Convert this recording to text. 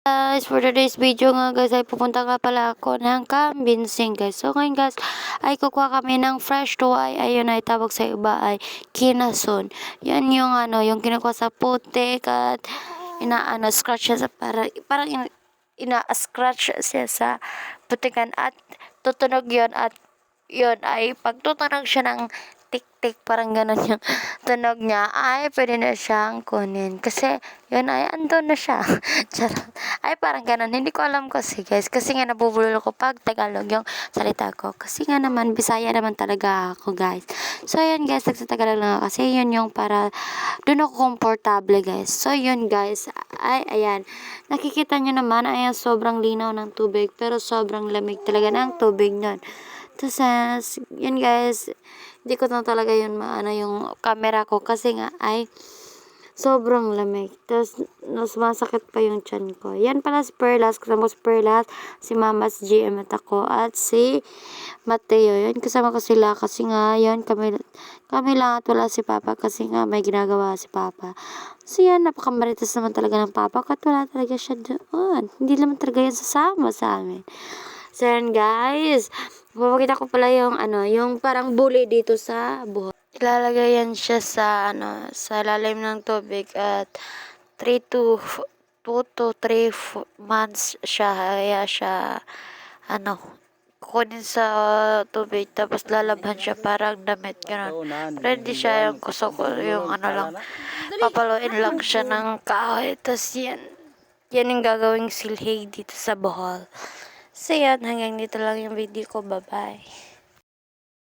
Guys, for today's video nga guys ay pupunta nga pala ako ng Cambinsing guys. So ngayon guys ay kukuha kami ng fresh tuway. Ayun ay tawag sa iba ay kinason. Yan yung yung kinukuha sa putik at scratch siya sa parang ina-scratch siya sa putikan at tutunog yon at yon ay pagtutunog siya ng tik-tik parang ganon yung tunog niya ay pwede na siyang kunin kasi yun ay andun na siya. Charot. Ay parang ganon, hindi ko alam kasi guys kasi nga nabubulol ko pag Tagalog yung salita ko kasi nga naman Bisaya naman talaga ako guys. So yun guys, nagsatagalog lang ako kasi yun yung para dun ako komportable guys. So yun guys, ay ayan, nakikita nyo naman ayan sobrang linaw ng tubig pero sobrang lamig talaga ng tubig nun. Tapos, yun guys, hindi ko na talaga yun yung camera ko kasi nga ay sobrang lamig. Tapos, masakit pa yung tiyan ko. Yan pala si Perlas, kasama ko si Perlas, si Mama, si GM at ako, at si Mateo. Yan, kasama ko sila kasi nga, yun, kami lang at wala si Papa kasi nga may ginagawa si Papa. So yan, napakamaritas naman talaga ng Papa at wala talaga siya doon. Hindi naman talaga yan sasama sa amin. So yan guys, papakita ko pala yung yung parang buli dito sa buhok. Ilalagay yan siya sa sa lalim ng tubig at 2 to 3 months siya kaya siya kukunin sa tubig tapos lalabhan siya parang damit gano'n. Pero hindi siya yung kusok yung lang papaluin lang siya ng kahoy tapos yan yung gagawing silhig dito sa Bohol. So yan, hanggang dito lang yung video ko. Bye-bye.